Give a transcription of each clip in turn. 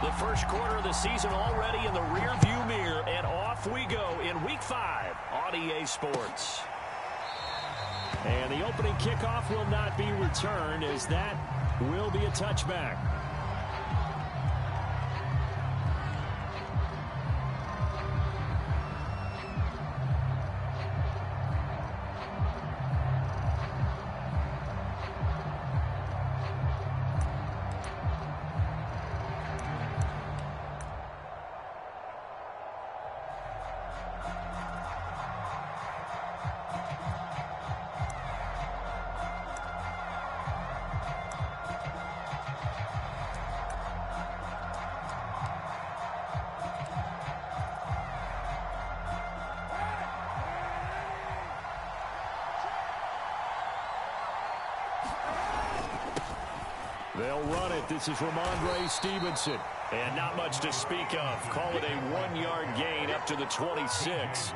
The first quarter of the season already in the rearview mirror, and off we go in Week 5 on EA Sports. And the opening kickoff will not be returned, as that will be a touchback. They'll run it. This is Ramondre Stevenson. And not much to speak of. Call it a 1-yard gain up to the 26.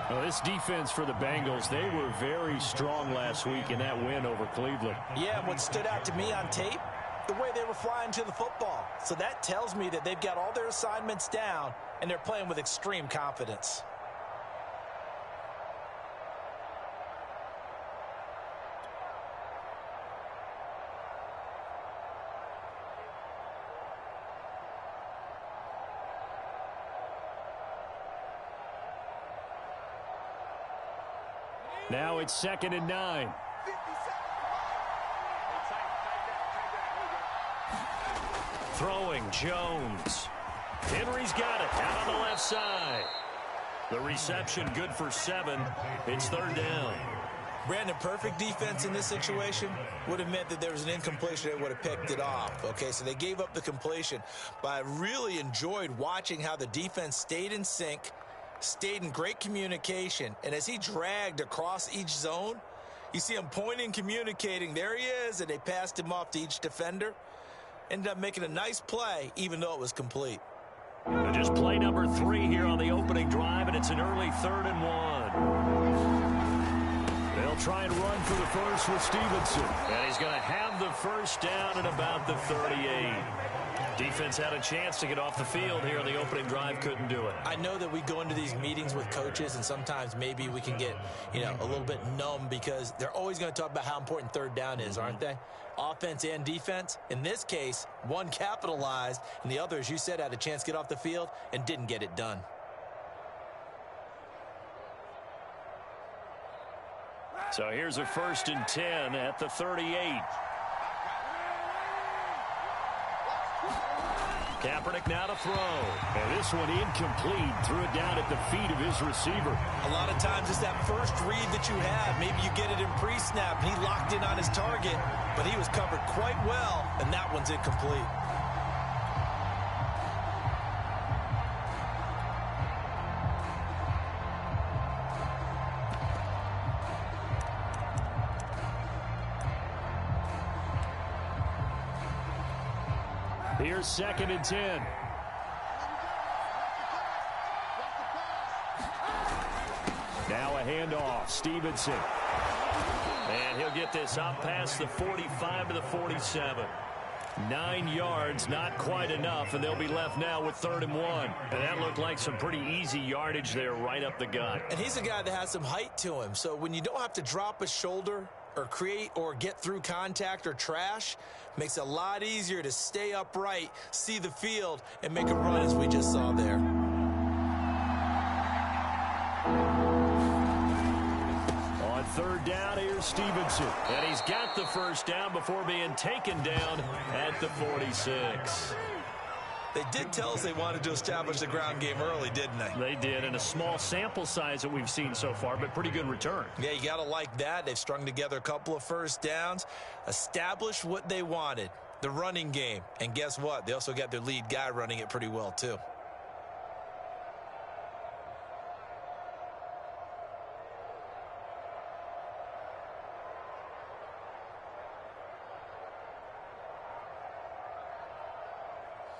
Well, this defense for the Bengals, they were very strong last week in that win over Cleveland. Yeah, and what stood out to me on tape, the way they were flying to the football. So that tells me that they've got all their assignments down, and they're playing with extreme confidence. Now it's 2nd and 9. Throwing Jones. Henry's got it out on the left side. The reception good for 7. It's 3rd down. Brandon, perfect defense in this situation would have meant that there was an incompletion that would have picked it off. Okay, so they gave up the completion. But I really enjoyed watching how the defense stayed in sync, stayed in great communication, and as he dragged across each zone, you see him pointing, communicating, there he is, and they passed him off to each defender. Ended up making a nice play, even though it was complete. And just play number 3 here on the opening drive, and it's an early 3rd and 1. They'll try and run for the first with Stevenson, and he's going to have the first down at about the 38. Defense had a chance to get off the field here on the opening drive, couldn't do it. I know that we go into these meetings with coaches, and sometimes maybe we can get, a little bit numb because they're always going to talk about how important 3rd down is, aren't they? Offense and defense. In this case, one capitalized, and the other, as you said, had a chance to get off the field and didn't get it done. So here's a 1st and 10 at the 38. Kaepernick now to throw. And this one incomplete. Threw it down at the feet of his receiver. A lot of times it's that first read that you have. Maybe you get it in pre-snap, and he locked in on his target, but he was covered quite well, and that one's incomplete. Here's 2nd and 10. Now a handoff. Stevenson. And he'll get this up past the 45 to the 47. 9 yards, not quite enough, and they'll be left now with 3rd and 1. And that looked like some pretty easy yardage there right up the gut. And he's a guy that has some height to him, so when you don't have to drop a shoulder or create or get through contact or trash, makes it a lot easier to stay upright, see the field, and make a run as we just saw there. On 3rd down, here's Stevenson. And he's got the first down before being taken down at the 46. They did tell us they wanted to establish the ground game early, didn't they? They did, and a small sample size that we've seen so far, but pretty good return. Yeah, you got to like that. They've strung together a couple of first downs, established what they wanted, the running game. And guess what? They also got their lead guy running it pretty well, too.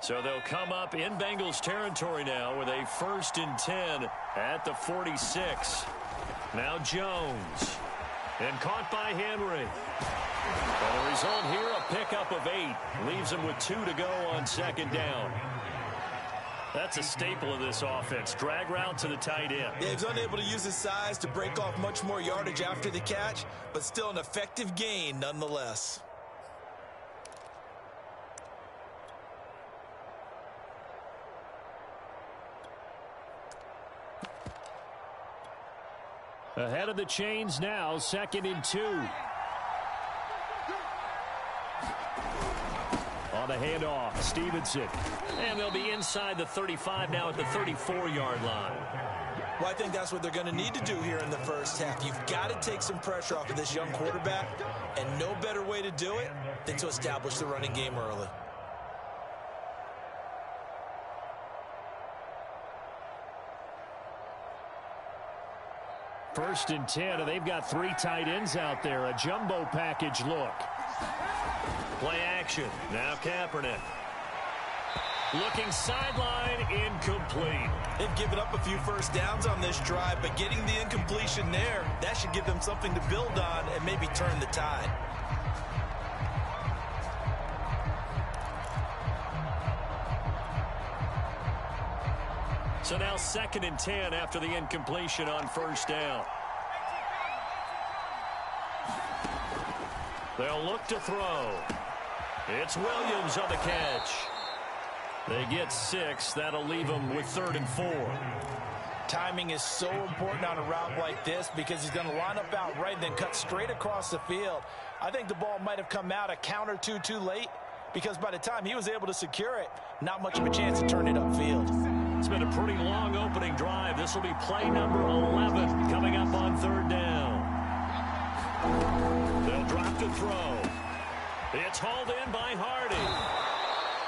So they'll come up in Bengals territory now with a 1st and 10 at the 46. Now Jones. And caught by Henry. And the result here, a pickup of 8. Leaves them with 2 to go on second down. That's a staple of this offense. Drag route to the tight end. Yeah, he's unable to use his size to break off much more yardage after the catch, but still an effective gain nonetheless. Ahead of the chains now, 2nd and 2. On the handoff, Stevenson. And they'll be inside the 35 now at the 34-yard line. Well, I think that's what they're going to need to do here in the first half. You've got to take some pressure off of this young quarterback, and no better way to do it than to establish the running game early. First and 10, and they've got 3 tight ends out there. A jumbo package look. Play action. Now Kaepernick. Looking sideline, incomplete. They've given up a few first downs on this drive, but getting the incompletion there, that should give them something to build on and maybe turn the tide. So now 2nd and 10 after the incompletion on first down. They'll look to throw. It's Williams on the catch. They get 6. That'll leave them with 3rd and 4. Timing is so important on a route like this because he's going to line up out right and then cut straight across the field. I think the ball might have come out a count or two too late because by the time he was able to secure it, not much of a chance to turn it upfield. It's been a pretty long opening drive. This will be play number 11 coming up on 3rd down. They'll drop to throw. It's hauled in by Hardy.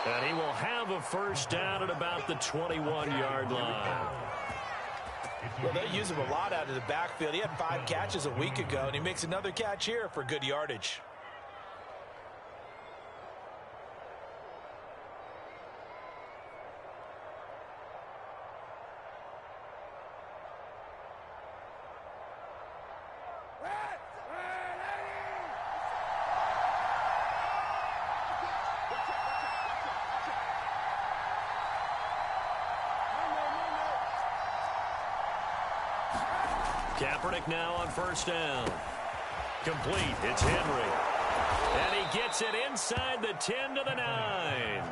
And he will have a first down at about the 21-yard line. Well, they use him a lot out of the backfield. He had 5 catches a week ago, and he makes another catch here for good yardage. Kaepernick now on first down. Complete. It's Henry. And he gets it inside the 10 to the 9.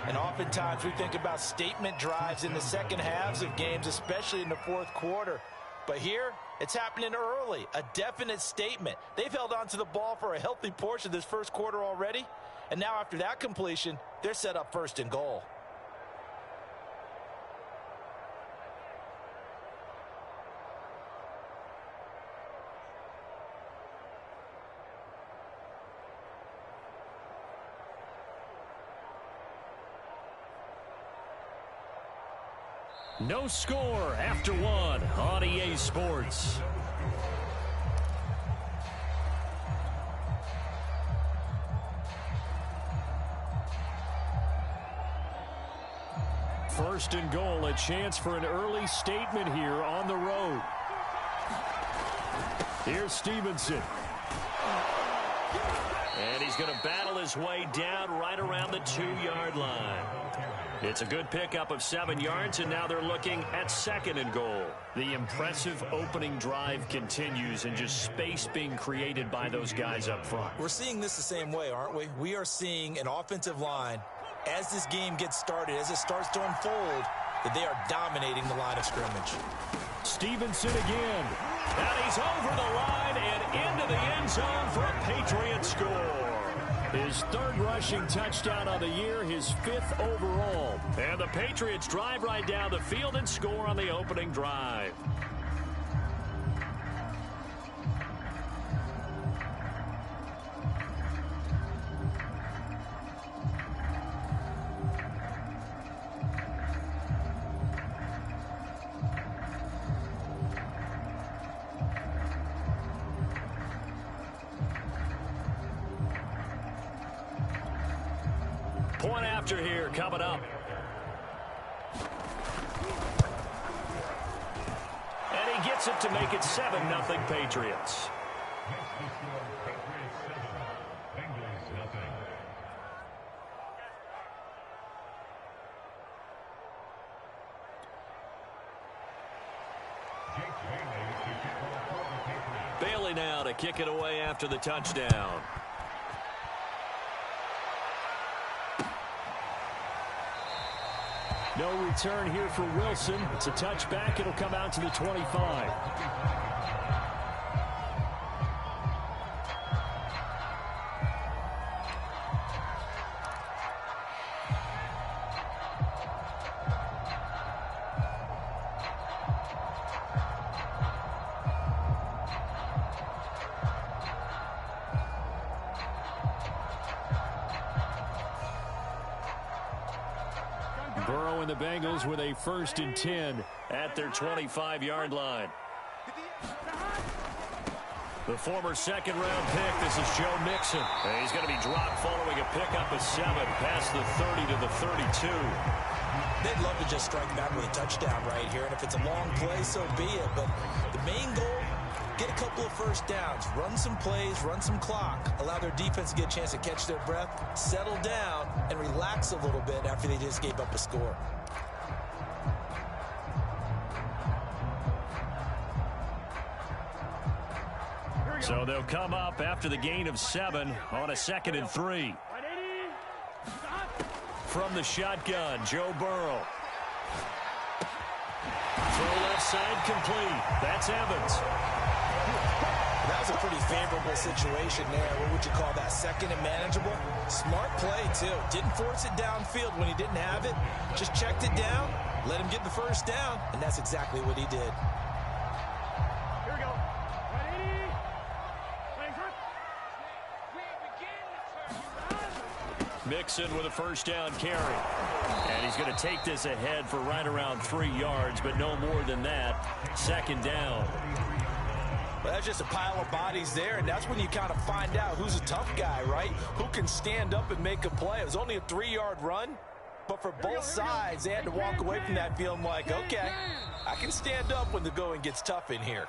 And oftentimes we think about statement drives in the second halves of games, especially in the fourth quarter. But here, it's happening early. A definite statement. They've held on to the ball for a healthy portion of this first quarter already. And now after that completion, they're set up 1st and goal. No score after 1 on EA Sports. First and goal, a chance for an early statement here on the road. Here's Stevenson. And he's going to battle his way down right around the 2-yard line. It's a good pickup of 7 yards, and now they're looking at 2nd and goal. The impressive opening drive continues, and just space being created by those guys up front. We're seeing this the same way, aren't we? We are seeing an offensive line, as this game gets started, as it starts to unfold, that they are dominating the line of scrimmage. Stevenson again. And he's over the line and into the end zone for a Patriots score. His 3rd rushing touchdown of the year, his 5th overall. And the Patriots drive right down the field and score on the opening drive. Point after here coming up. And he gets it to make it 7-0 Patriots. Staley now to kick it away after the touchdown. No return here for Wilson. It's a touchback. It'll come out to the 25. Burrow and the Bengals with a 1st and 10 at their 25-yard line. The former second-round pick, this is Joe Mixon. And he's going to be dropped following a pickup of 7 past the 30 to the 32. They'd love to just strike back with a touchdown right here, and if it's a long play, so be it. But the main goal, get a couple of first downs, run some plays, run some clock, allow their defense to get a chance to catch their breath, settle down, and relax a little bit after they just gave up a score. So they'll come up after the gain of 7 on a 2nd and 3. From the shotgun, Joe Burrow. Throw left side complete. That's Evans. That was a pretty favorable situation there. What would you call that? 2nd and manageable? Smart play, too. Didn't force it downfield when he didn't have it. Just checked it down, let him get the first down, and that's exactly what he did. Here we go. Mixon with a first down carry. And he's going to take this ahead for right around 3 yards, but no more than that. 2nd down. Well, that's just a pile of bodies there, and that's when you kind of find out who's a tough guy, right? Who can stand up and make a play. It was only a 3-yard run, but for both sides, they had to walk away from that feeling like, okay, I can stand up when the going gets tough in here.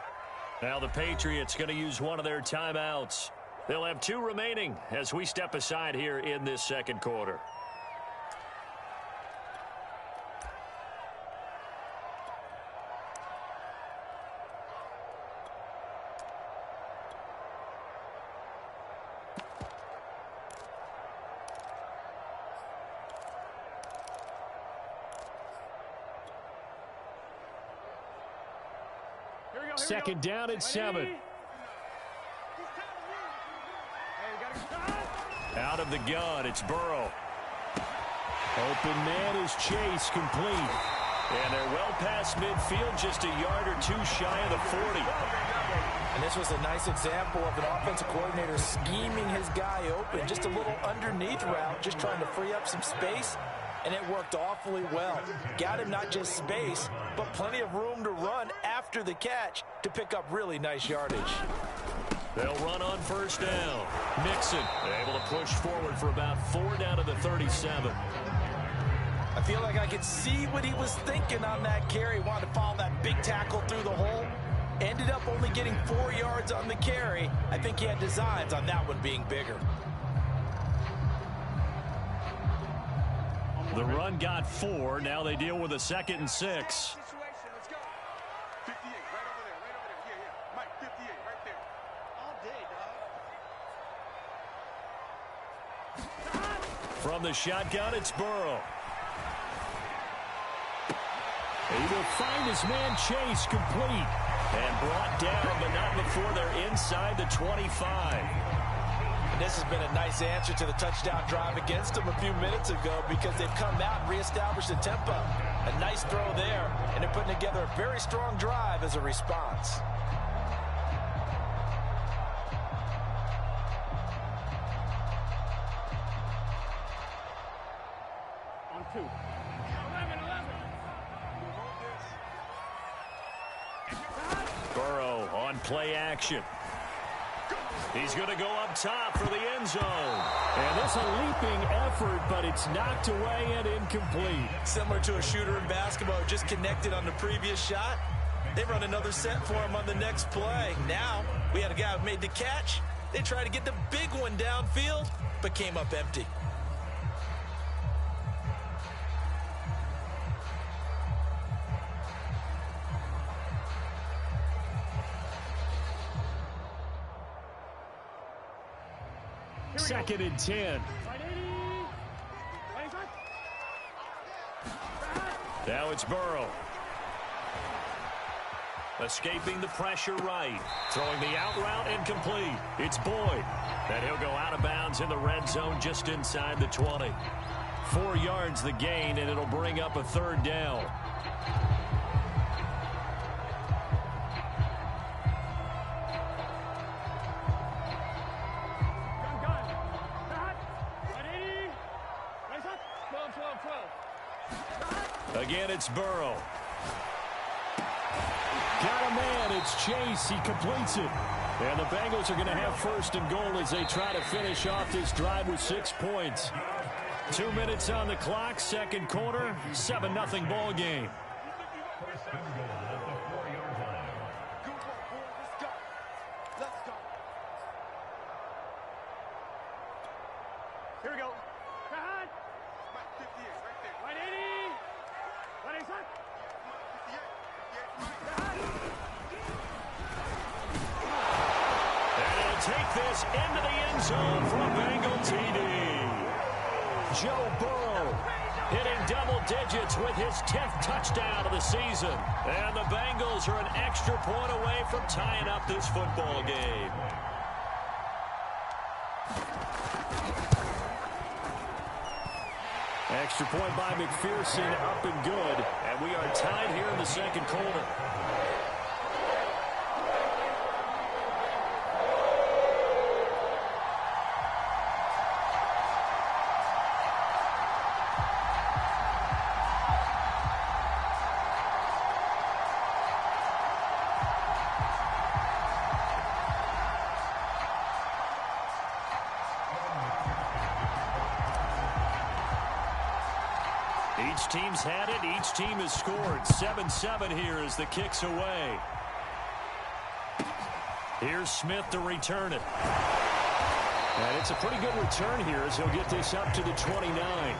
Now the Patriots going to use one of their timeouts. They'll have 2 remaining as we step aside here in this 2nd quarter. Second down at 7. Out of the gun, it's Burrow. Open man is Chase, complete. And they're well past midfield, just a yard or 2 shy of the 40. And this was a nice example of an offensive coordinator scheming his guy open. Just a little underneath route, just trying to free up some space. And it worked awfully well. Got him not just space, but plenty of room to run after the catch to pick up really nice yardage. They'll run on first down. Mixon able to push forward for about 4 down to the 37. I feel like I could see what he was thinking on that carry. Wanted to follow that big tackle through the hole. Ended up only getting 4 yards on the carry. I think he had designs on that one being bigger. The run got 4. Now they deal with a 2nd and 6. From the shotgun, it's Burrow. He will find his man Chase, complete. And brought down, but not before they're inside the 25. And this has been a nice answer to the touchdown drive against them a few minutes ago, because they've come out and reestablished the tempo. A nice throw there, and they're putting together a very strong drive as a response. On 2. 11. Burrow on play action. He's going to go up top for the end zone. And this is a leaping effort, but it's knocked away and incomplete. Similar to a shooter in basketball, just connected on the previous shot. They run another set for him on the next play. Now, we had a guy who made the catch. They tried to get the big one downfield, but came up empty. 2nd and 10. Now it's Burrow. Escaping the pressure right. Throwing the out route incomplete. It's Boyd. And he'll go out of bounds in the red zone just inside the 20. 4 yards the gain, and it'll bring up a 3rd down. Again, it's Burrow. Got a man. It's Chase. He completes it. And the Bengals are going to have 1st and goal as they try to finish off this drive with 6 points. 2 minutes on the clock, 2nd quarter, 7-0 ball game. Here we go. Right 180. 180. And he'll take this into the end zone for a Bengal TD. Joe Burrow hitting double digits with his 10th touchdown of the season. And the Bengals are an extra point away from tying up this football game. Extra point by McPherson, up and good. And we are tied here in the 2nd quarter. Each team's had it. Each team has scored. 7-7 here as the kick's away. Here's Smith to return it. And it's a pretty good return here as he'll get this up to the 29.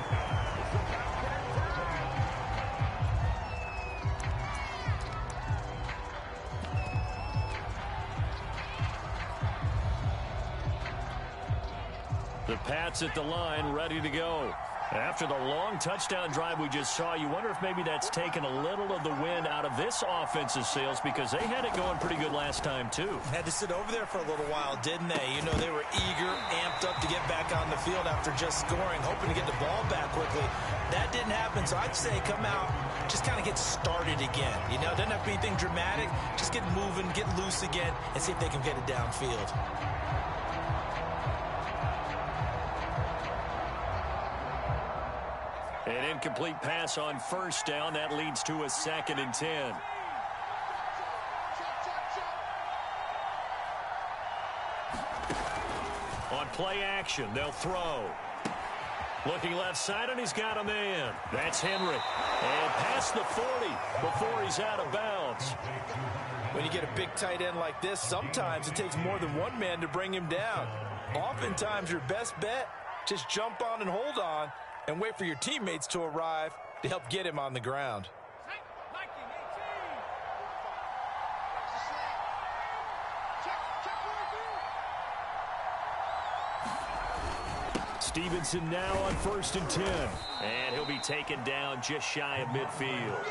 The Pats at the line, ready to go. After the long touchdown drive we just saw, you wonder if maybe that's taken a little of the wind out of this offensive sails, because they had it going pretty good last time, too. Had to sit over there for a little while, didn't they? You know, they were eager, amped up to get back on the field after just scoring, hoping to get the ball back quickly. That didn't happen, so I'd say come out, just kind of get started again. You know, doesn't have to be anything dramatic. Just get moving, get loose again, and see if they can get it downfield. An incomplete pass on 1st down. That leads to a 2nd and 10. On play action, they'll throw. Looking left side, and he's got a man. That's Henry. And past the 40 before he's out of bounds. When you get a big tight end like this, sometimes it takes more than one man to bring him down. Oftentimes, your best bet, just jump on and hold on, and wait for your teammates to arrive to help get him on the ground. Stevenson now on 1st and 10. And he'll be taken down just shy of midfield.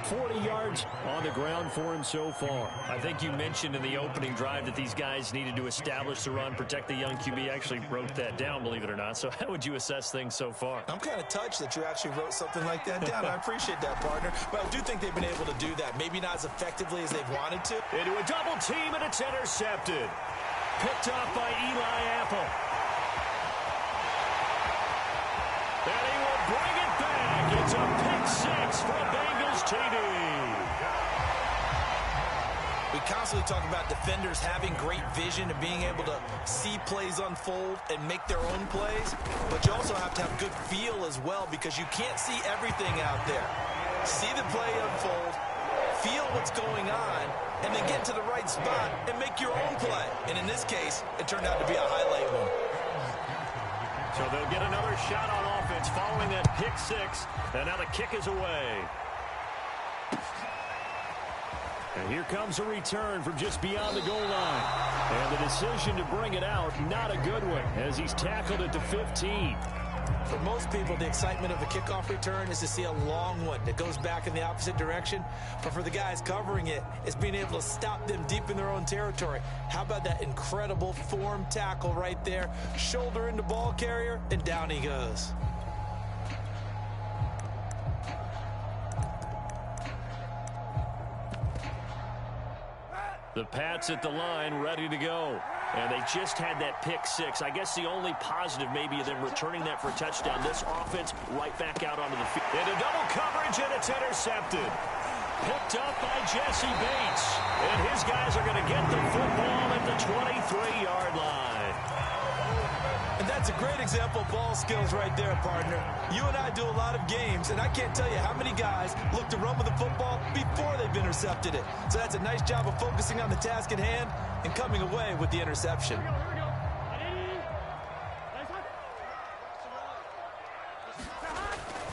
40 yards on the ground for him so far. I think you mentioned in the opening drive that these guys needed to establish the run, protect the young QB. I actually wrote that down, believe it or not. So how would you assess things so far? I'm kind of touched that you actually wrote something like that down. I appreciate that, partner. But I do think they've been able to do that. Maybe not as effectively as they've wanted to. Into a double team, and it's intercepted. Picked off by Eli Apple. And he will bring it back. It's a pick-6 for a Bengals TD. We constantly talk about defenders having great vision and being able to see plays unfold and make their own plays. But you also have to have good feel as well, because you can't see everything out there. See the play unfold, feel what's going on, and then get to the right spot and make your own play. And in this case, it turned out to be a highlight one. So they'll get another shot on offense following that pick-6. And now the kick is away. And here comes a return from just beyond the goal line. And the decision to bring it out, not a good one, as he's tackled it to 15. For most people, the excitement of a kickoff return is to see a long one that goes back in the opposite direction. But for the guys covering it, it's being able to stop them deep in their own territory. How about that incredible form tackle right there? Shoulder into ball carrier, and down he goes. The Pats at the line, ready to go. And they just had that pick six. I guess the only positive maybe of them returning that for a touchdown. This offense right back out onto the field. Into double coverage, and it's intercepted. Picked up by Jesse Bates. And his guys are going to get the football at the 23-yard line. And that's a great example of ball skills right there, partner. You and I do a lot of games, and I can't tell you how many guys look to run with the football before they've intercepted it. So that's a nice job of focusing on the task at hand and coming away with the interception.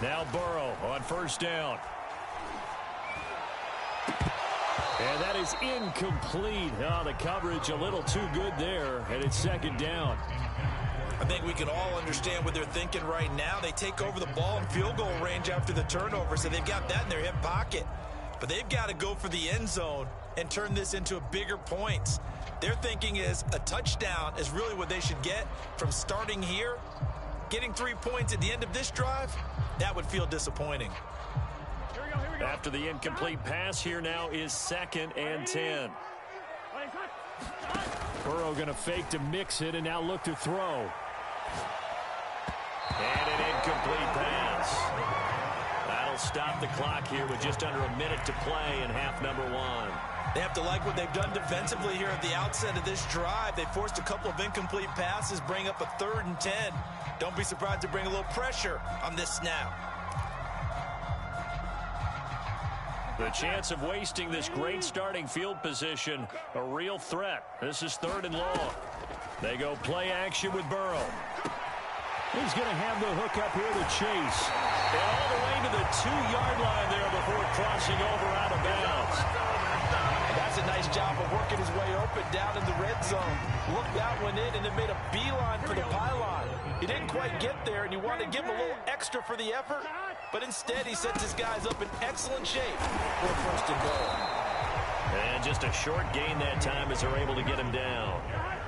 Now Burrow on first down. And that is incomplete. Oh, the coverage a little too good there, and it's second down. I think we can all understand what they're thinking right now. They take over the ball in field goal range after the turnover, so they've got that in their hip pocket. But they've got to go for the end zone and turn this into a bigger points. Their thinking is a touchdown is really what they should get from starting here. Getting 3 points at the end of this drive, that would feel disappointing. Here we go. After the incomplete pass, here now is 2nd and 10. Burrow going to fake to mix it and now look to throw. And an incomplete pass. That'll stop the clock here with just under a minute to play in half number 1. They have to like what they've done defensively here at the outset of this drive. They forced a couple of incomplete passes, bring up a 3rd and 10. Don't be surprised to bring a little pressure on this snap. The chance of wasting this great starting field position, a real threat. This is 3rd and long. They go play action with Burrow. He's going to have the hook up here to Chase. And all the way to the 2-yard line there before crossing over out of bounds. That's a nice job of working his way open down in the red zone. Looked out, went in, and then made a beeline for the pylon. He didn't quite get there, and you wanted to give him a little extra for the effort. But instead, he sets his guys up in excellent shape for 1st and goal. And just a short gain that time as they're able to get him down.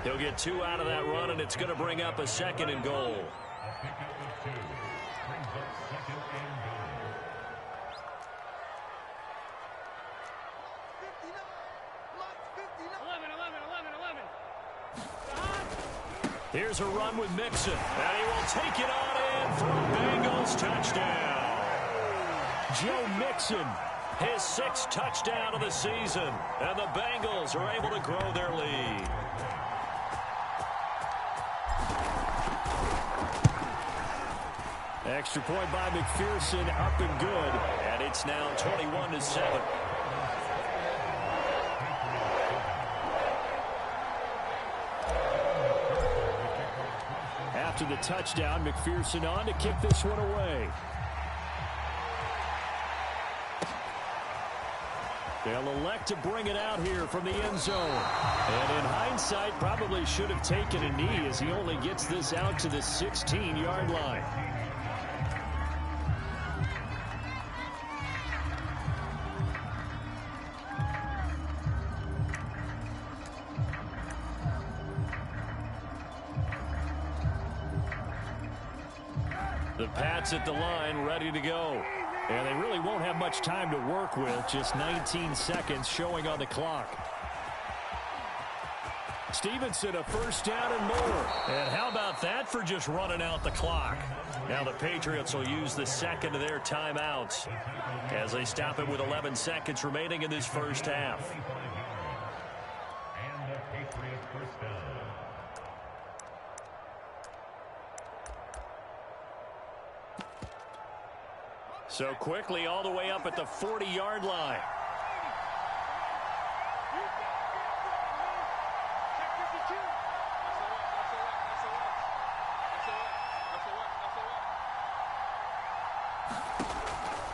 He'll get 2 out of that run, and it's going to bring up a 2nd and goal. Here's a run with Mixon, and he will take it on in for a Bengals touchdown. Joe Mixon, his 6th touchdown of the season, and the Bengals are able to grow their lead. Extra point by McPherson, up and good, and it's now 21-7. After the touchdown, McPherson on to kick this one away. They'll elect to bring it out here from the end zone. And in hindsight, probably should have taken a knee as he only gets this out to the 16-yard line. The Pats at the line, ready to go. And they really won't have much time to work with, just 19 seconds showing on the clock. Stevenson, a 1st down and more. And how about that for just running out the clock? Now the Patriots will use the 2nd of their timeouts as they stop it with 11 seconds remaining in this first half. And the Patriots first down. So quickly all the way up at the 40-yard line.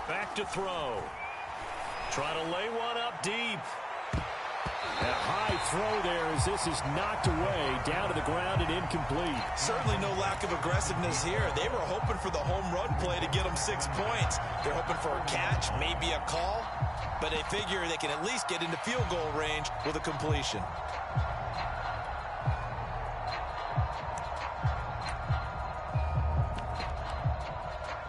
Back to throw. Trying to lay one up deep. A high throw there as this is knocked away, down to the ground and incomplete. Certainly no lack of aggressiveness here. They were hoping for the home run play to get them 6 points. They're hoping for a catch, maybe a call, but they figure they can at least get into field goal range with a completion.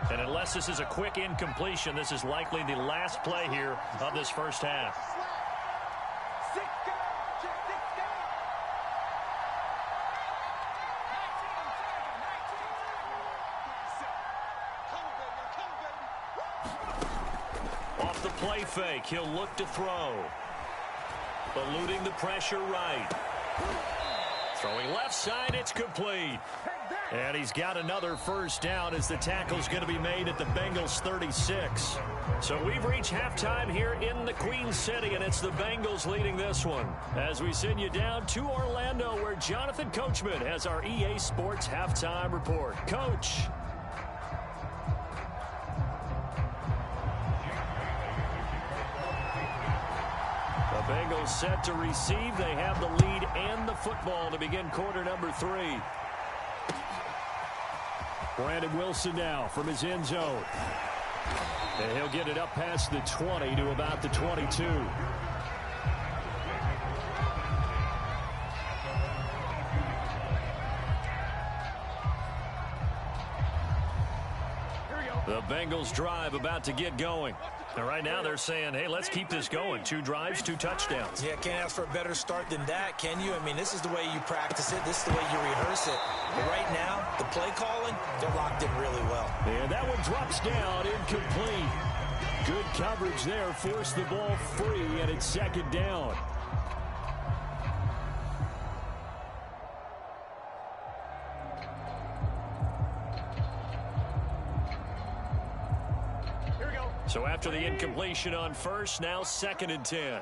And unless this is a quick incompletion, this is likely the last play here of this first half. Off the play fake, he'll look to throw. Eluding the pressure right. Throwing left side, it's complete. And he's got another first down as the tackle's going to be made at the Bengals 36. So we've reached halftime here in the Queen City, and it's the Bengals leading this one. As we send you down to Orlando, where Jonathan Coachman has our EA Sports halftime report. Coach. The Bengals set to receive. They have the lead and the football to begin quarter number 3. Brandon Wilson now from his end zone. And he'll get it up past the 20 to about the 22. The Bengals drive about to get going. And right now they're saying, hey, let's keep this going. 2 drives, 2 touchdowns. Yeah, can't ask for a better start than that, can you? I mean, this is the way you practice it. This is the way you rehearse it. But right now, the play calling, they're locked in really well. And that one drops down, incomplete. Good coverage there, forced the ball free, and it's second down. So after the incompletion on first, now 2nd and 10.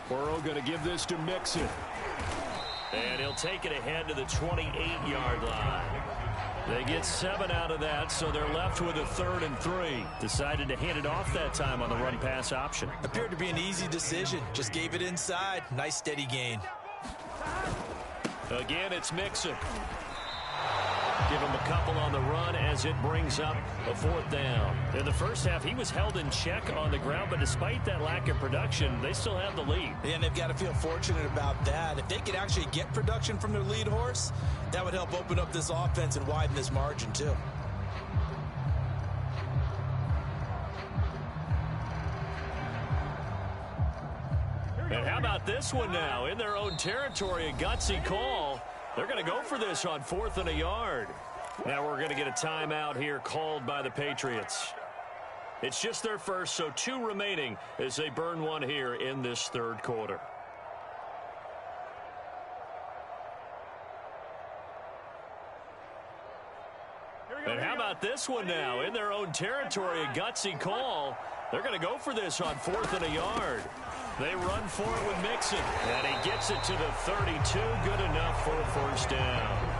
Burrow going to give this to Mixon. And he'll take it ahead to the 28-yard line. They get 7 out of that, so they're left with a 3rd and 3. Decided to hand it off that time on the run-pass option. Appeared to be an easy decision. Just gave it inside. Nice steady gain. Again, it's Mixon. Give him a couple on the run as it brings up a 4th down. In the first half, he was held in check on the ground, but despite that lack of production, they still have the lead. And they've got to feel fortunate about that. If they could actually get production from their lead horse, that would help open up this offense and widen this margin, too. And how about this one now? In their own territory, a gutsy call. They're going to go for this on 4th and a yard. Now we're going to get a timeout here called by the Patriots. It's just their first, so 2 remaining as they burn one here in this 3rd quarter. And how about this one now? In their own territory, a gutsy call. They're going to go for this on 4th and a yard. They run for it with Mixon, and he gets it to the 32. Good enough for a first down.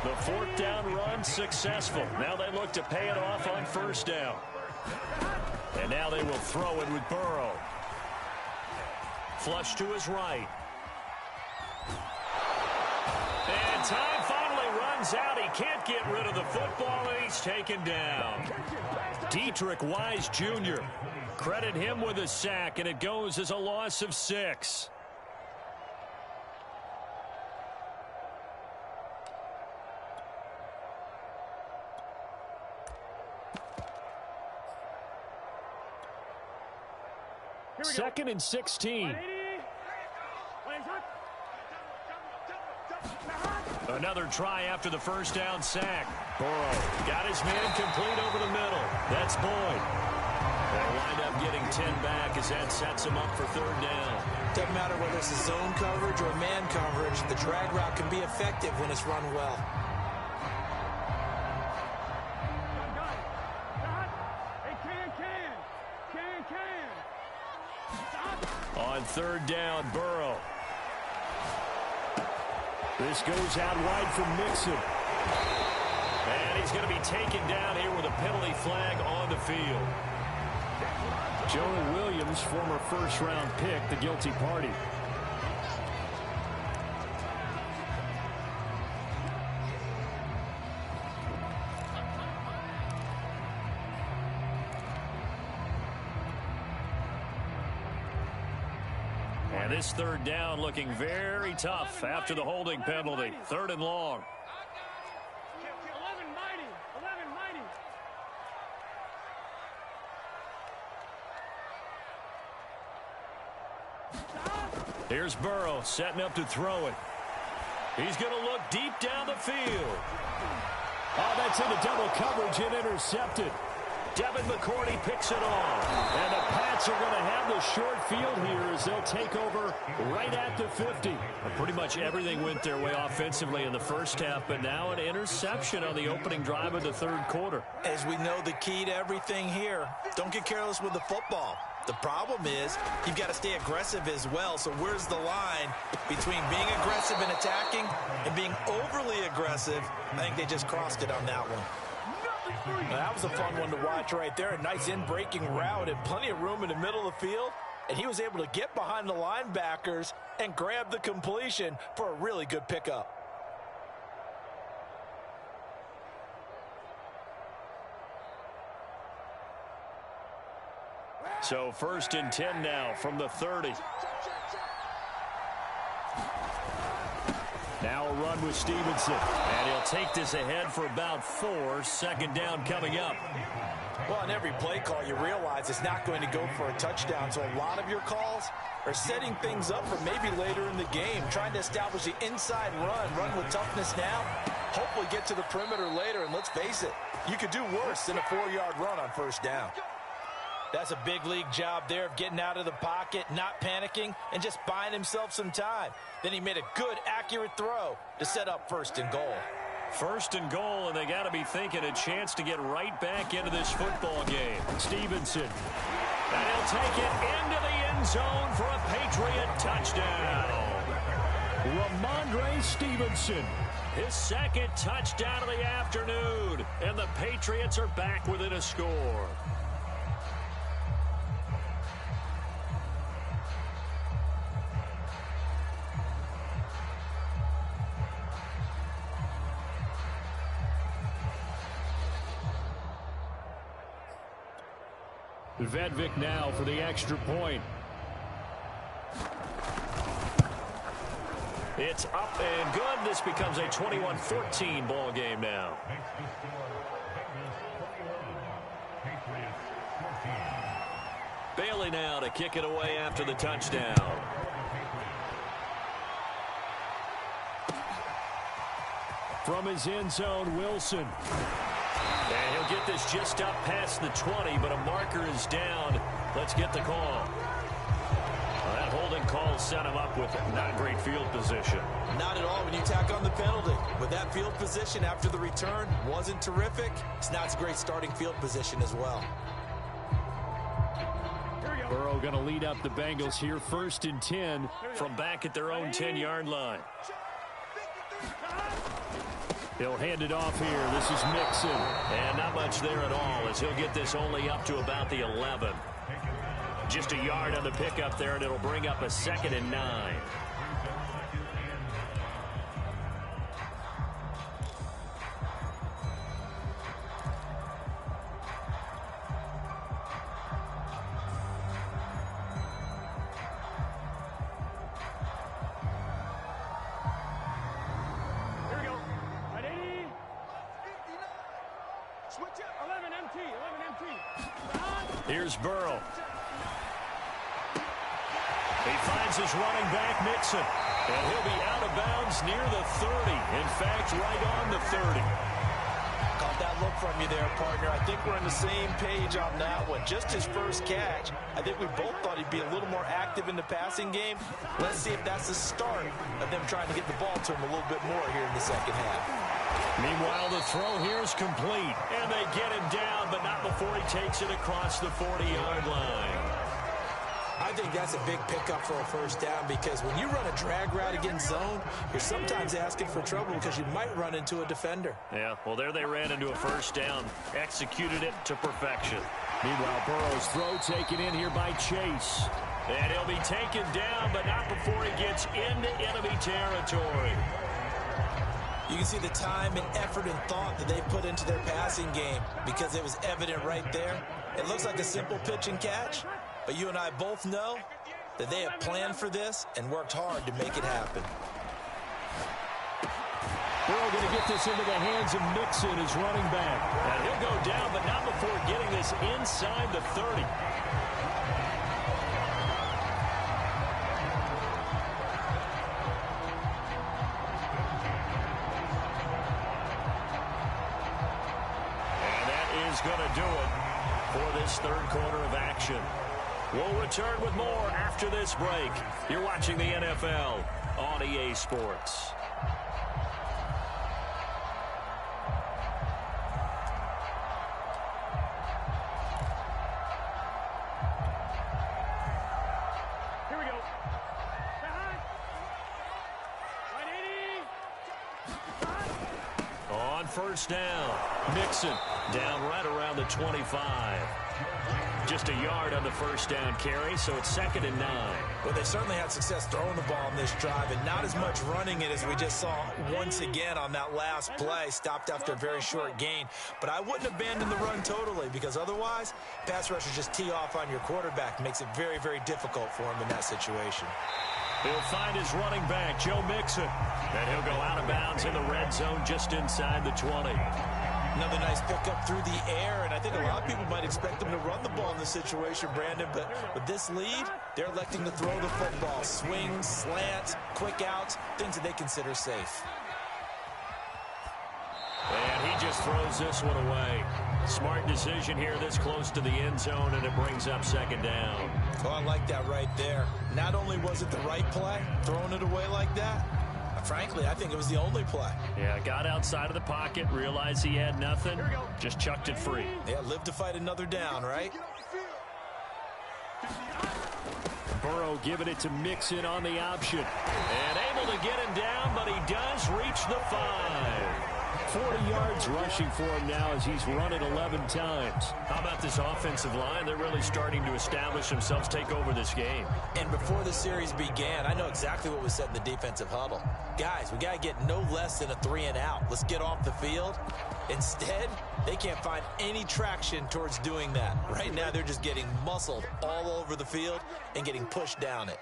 The 4th down run successful. Now they look to pay it off on first down. And now they will throw it with Burrow. Flush to his right. And time finally runs out. He can't get rid of the football, and he's taken down. Dietrich Wise Jr. Credit him with a sack, and it goes as a loss of 6. Second and 16. Another try after the first down sack. Burrow got his man complete over the middle. That's Boyd. They'll wind up getting 10 back as that sets him up for 3rd down. Doesn't matter whether it's a zone coverage or man coverage. The drag route can be effective when it's run well. On 3rd down, Burrow. This goes out wide from Mixon. And he's going to be taken down here with a penalty flag on the field. Jonah Williams, former first-round pick, the guilty party. And this third down looking very tough after the holding penalty. 3rd and long. Here's Burrow setting up to throw it. He's going to look deep down the field. Oh, that's into double coverage and intercepted. Devin McCourty picks it off. And the Pats are going to have the short field here as they'll take over right at the 50. Well, pretty much everything went their way offensively in the first half, but now an interception on the opening drive of the 3rd quarter. As we know, the key to everything here, don't get careless with the football. The problem is you've got to stay aggressive as well. So where's the line between being aggressive and attacking and being overly aggressive? I think they just crossed it on that one. Now, that was a fun one to watch right there. A nice in-breaking route and plenty of room in the middle of the field. And he was able to get behind the linebackers and grab the completion for a really good pickup. So 1st and 10 now from the 30. Now a run with Stevenson. And he'll take this ahead for about 4. 2nd down coming up. Well, on every play call, you realize it's not going to go for a touchdown. So a lot of your calls are setting things up for maybe later in the game, trying to establish the inside run with toughness now, hopefully get to the perimeter later. And let's face it, you could do worse than a 4-yard run on 1st down. That's a big league job there of getting out of the pocket, not panicking, and just buying himself some time. Then he made a good, accurate throw to set up 1st and goal. 1st and goal, and they got to be thinking a chance to get right back into this football game. Stevenson. And he'll take it into the end zone for a Patriot touchdown. Ramondre Stevenson. His 2nd touchdown of the afternoon. And the Patriots are back within a score. Vedvik now for the extra point. It's up and good. This becomes a 21-14 ball game now. Bailey now to kick it away after the touchdown. From his end zone, Wilson. And he'll get this just up past the 20, but a marker is down. Let's get the call. Well, that holding call set him up with not great field position. Not at all when you tack on the penalty. But that field position after the return wasn't terrific. It's not a great starting field position as well. Burrow going to lead up the Bengals here. 1st and 10 from back at their own 10-yard line. He'll hand it off here. This is Mixon. And not much there at all as he'll get this only up to about the 11. Just a yard on the pickup there, and it'll bring up a 2nd and 9. Here's Burrow. He finds his running back, Mixon. And he'll be out of bounds near the 30. In fact, right on the 30. Caught that look from you there, partner. I think we're on the same page on that one. Just his first catch. I think we both thought he'd be a little more active in the passing game. Let's see if that's the start of them trying to get the ball to him a little bit more here in the 2nd half. Meanwhile, the throw here is complete. And they get him down, but not before he takes it across the 40-yard line. I think that's a big pickup for a 1st down because when you run a drag route against zone, you're sometimes asking for trouble because you might run into a defender. Yeah, well, there they ran into a 1st down. Executed it to perfection. Meanwhile, Burrow's throw taken in here by Chase. And he'll be taken down, but not before he gets into enemy territory. You can see the time and effort and thought that they put into their passing game because it was evident right there. It looks like a simple pitch and catch, but you and I both know that they have planned for this and worked hard to make it happen. Burrow going to get this into the hands of Mixon, his running back. And he'll go down, but not before getting this inside the 30. Going to do it for this third quarter of action. We'll return with more after this break. You're watching the NFL on EA Sports. Here we go. On first down, Mixon down right around the 25. Just a yard on the first down carry, so it's 2nd and 9. Well, they certainly had success throwing the ball on this drive and not as much running it as we just saw once again on that last play. Stopped after a very short gain. But I wouldn't abandon the run totally because otherwise, pass rushers just tee off on your quarterback. Makes it very, very difficult for him in that situation. He'll find his running back, Joe Mixon. And he'll go out of bounds in the red zone just inside the 20. Another nice pickup through the air, and I think a lot of people might expect them to run the ball in this situation, Brandon, but with this lead, they're electing to throw the football. Swings, slants, quick outs, things that they consider safe. And he just throws this one away. Smart decision here this close to the end zone, and it brings up 2nd down. Oh, I like that right there. Not only was it the right play, throwing it away like that, frankly, I think it was the only play. Yeah, got outside of the pocket, realized he had nothing, just chucked it free. Yeah, live to fight another down, right? Burrow giving it to Mixon on the option. And able to get him down, but he does reach the 5. 40 yards rushing for him now as he's run it 11 times. How about this offensive line? They're really starting to establish themselves, take over this game. And before the series began, I know exactly what was said in the defensive huddle. Guys, we got to get no less than a 3 and out. Let's get off the field. Instead, they can't find any traction towards doing that. Right now, they're just getting muscled all over the field and getting pushed down it.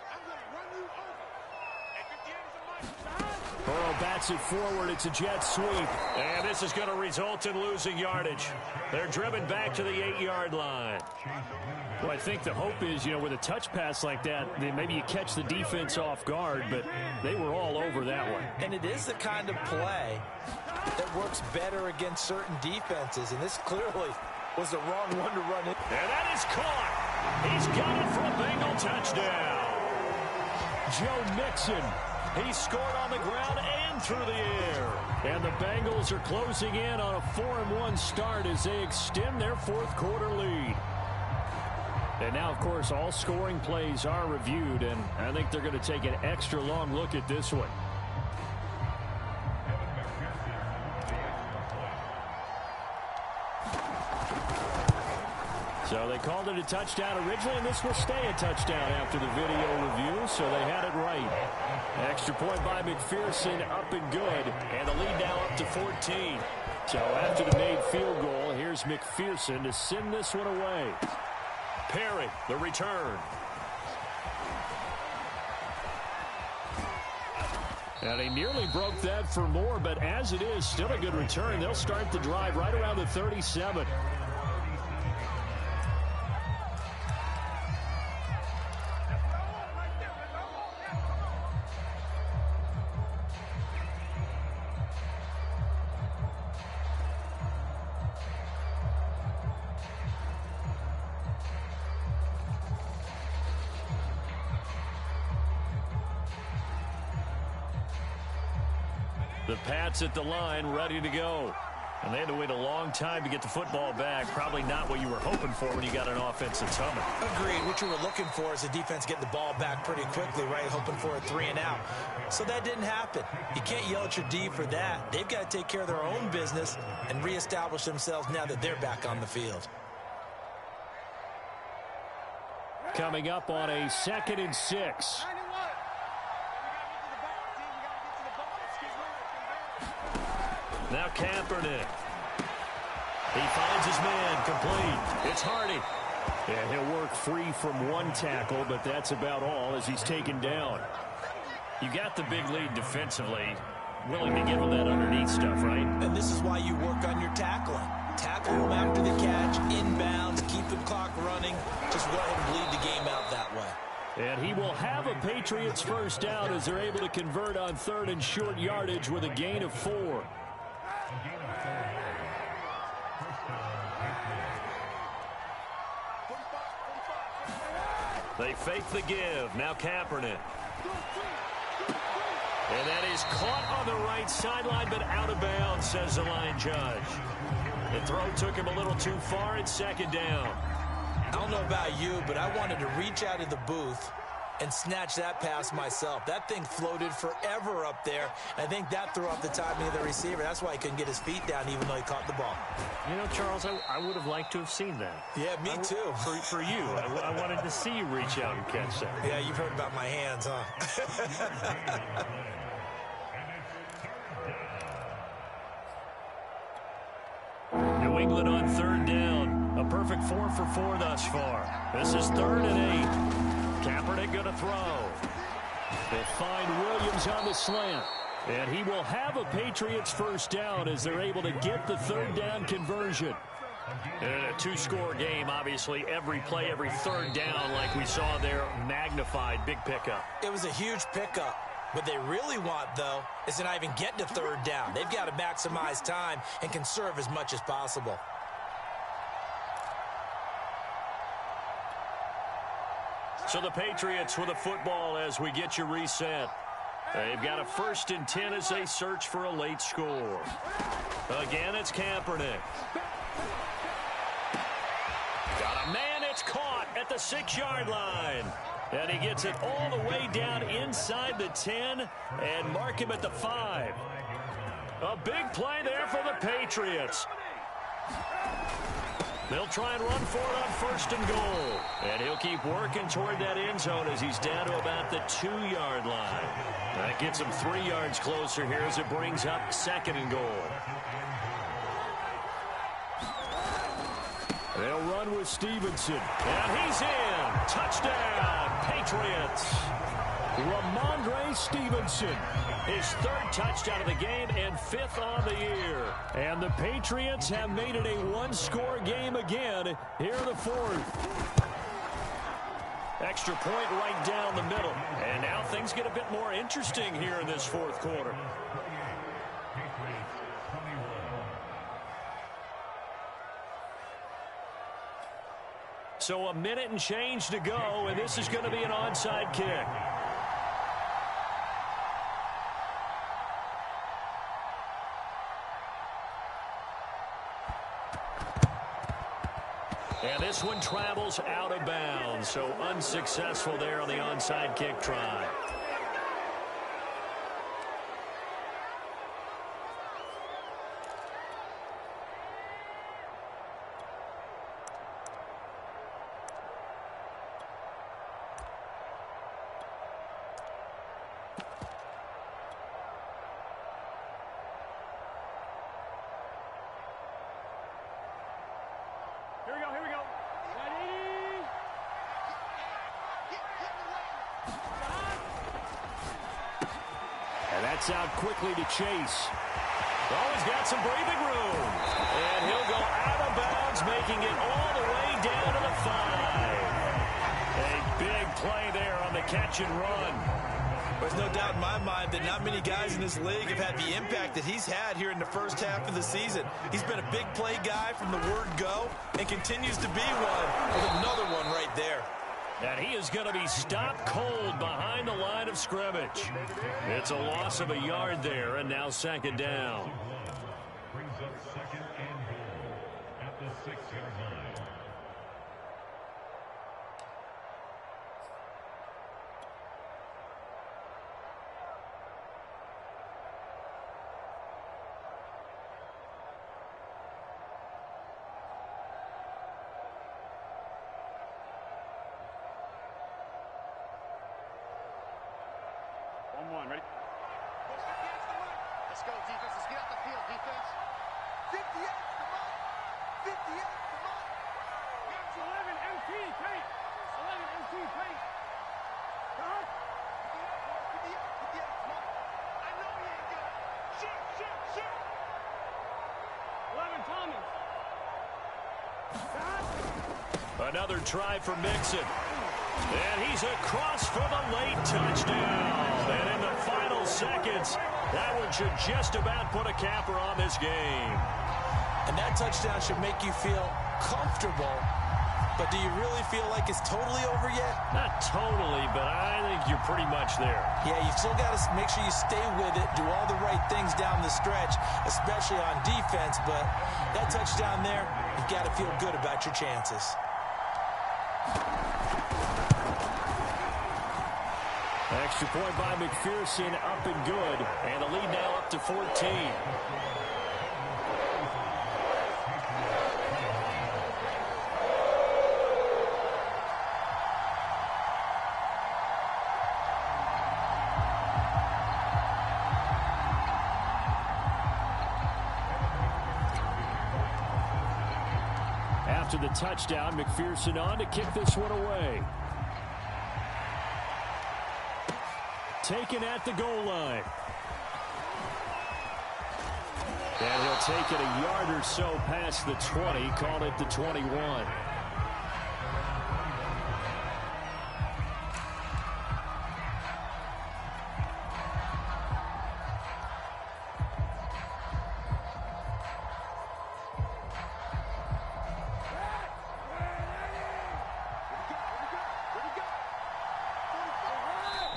Burrow bats it forward. It's a jet sweep. And this is going to result in losing yardage. They're driven back to the 8-yard line. Well, I think the hope is, with a touch pass like that, maybe you catch the defense off guard, but they were all over that one. And it is the kind of play that works better against certain defenses, and this clearly was the wrong one to run in. And that is caught. He's got it for a Bengal touchdown. Joe Mixon. He scored on the ground and through the air. And the Bengals are closing in on a 4-1 start as they extend their 4th quarter lead. And now, of course, all scoring plays are reviewed, and I think they're going to take an extra long look at this one. So they called it a touchdown originally, and this will stay a touchdown after the video review, so they had it right. Extra point by McPherson, up and good, and the lead now up to 14. So after the made field goal, here's McPherson to send this one away. Perry, the return. And he nearly broke that for more, but as it is, still a good return. They'll start the drive right around the 37. The Pats at the line, ready to go. And they had to wait a long time to get the football back. Probably not what you were hoping for when you got an offense that's humming. Agreed. What you were looking for is the defense getting the ball back pretty quickly, right? Hoping for a 3 and out. So that didn't happen. You can't yell at your D for that. They've got to take care of their own business and reestablish themselves now that they're back on the field. Coming up on a 2nd and 6. Now Kaepernick. He finds his man, complete. It's Hardy. And he'll work free from one tackle, but that's about all as he's taken down. You got the big lead defensively. Willing to give him that underneath stuff, right? And this is why you work on your tackling. Tackle him after the catch, inbounds, keep the clock running. Just let him bleed the game out that way. And he will have a Patriots first down as they're able to convert on 3rd and short yardage with a gain of 4. They fake the give. Now Kaepernick. And that is caught on the right sideline, but out of bounds, says the line judge. The throw took him a little too far. It's 2nd down. I don't know about you, but I wanted to reach out of the booth and snatch that pass myself. That thing floated forever up there. I think that threw off the timing of the receiver. That's why he couldn't get his feet down even though he caught the ball. You know, Charles, I would have liked to have seen that. Yeah, me too. For you. I wanted to see you reach out and catch that. Yeah, you've heard about my hands, huh? New England on 3rd down. A perfect 4 for 4 thus far. This is 3rd and 8. Kaepernick going to throw. They find Williams on the slant. And he will have a Patriots first down as they're able to get the 3rd down conversion. In a 2-score game, obviously, every play, every 3rd down, like we saw there, magnified, big pickup. It was a huge pickup. What they really want, though, is to not even get to 3rd down. They've got to maximize time and conserve as much as possible. So the Patriots with a football as we get you reset. They've got a 1st and 10 as they search for a late score. Again, it's Kaepernick. Got a man, it's caught at the 6-yard line. And he gets it all the way down inside the 10 and mark him at the 5. A big play there for the Patriots. They'll try and run for it on 1st and goal. And he'll keep working toward that end zone as he's down to about the 2-yard line. That gets him 3 yards closer here as it brings up 2nd and goal. They'll run with Stevenson. And he's in. Touchdown, Patriots. Ramondre Stevenson. His 3rd touchdown of the game and 5th on the year. And the Patriots have made it a 1-score game again here in the 4th. Extra point right down the middle. And now things get a bit more interesting here in this 4th quarter. So a minute and change to go, and this is going to be an onside kick. And this one travels out of bounds, so unsuccessful there on the onside kick try. Here we go. Ready? And that's out quickly to Chase. Oh, he's got some breathing room. And he'll go out of bounds, making it all the way down to the 5. A big play there on the catch and run. There's no doubt in my mind that not many guys in this league have had the impact that he's had here in the first half of the season. He's been a big play guy from the word go and continues to be one with another one right there. And he is going to be stopped cold behind the line of scrimmage. It's a loss of a yard there, and now 2nd down. Brings up 2nd and goal at the 6-yard line. go, defense. Let's get out the field, defense. 58, come on. 58, come on. 11 MT, paint. 11 MT, paint. Huh? 58, come on. I know he ain't good. Shoot, shoot, shoot. 11 Thomas. Another try for Mixon. And he's across for the late touchdown. And in the final seconds, that one should just about put a capper on this game. And that touchdown should make you feel comfortable. But do you really feel like it's totally over yet? Not totally, but I think you're pretty much there. Yeah, you've still got to make sure you stay with it, do all the right things down the stretch, especially on defense. But that touchdown there, you've got to feel good about your chances. Extra point by McPherson, up and good. And the lead now up to 14. After the touchdown, McPherson on to kick this one away. Taken at the goal line. And he'll take it a yard or so past the 20, call it the 21.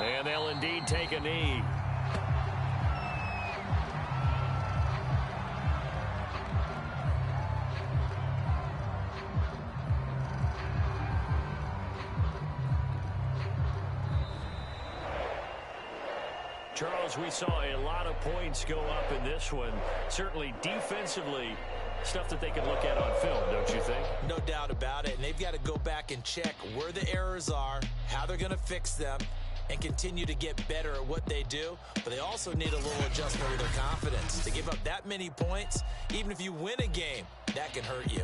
And they'll indeed take a knee. Charles, we saw a lot of points go up in this one. Certainly defensively, stuff that they can look at on film, don't you think? No doubt about it. And they've got to go back and check where the errors are, how they're going to fix them, and continue to get better at what they do. But they also need a little adjustment with their confidence. To give up that many points, even if you win a game, that can hurt you.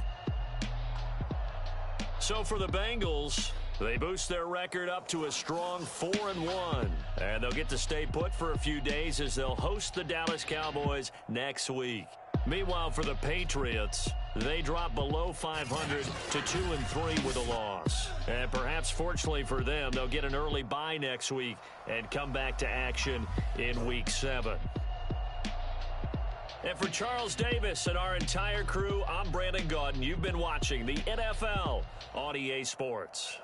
So for the Bengals, they boost their record up to a strong 4-1. And they'll get to stay put for a few days as they'll host the Dallas Cowboys next week. Meanwhile, for the Patriots, they drop below 500 to 2-3 with a loss. And perhaps fortunately for them, they'll get an early bye next week and come back to action in Week 7. And for Charles Davis and our entire crew, I'm Brandon Gaudin. You've been watching the NFL on EA Sports.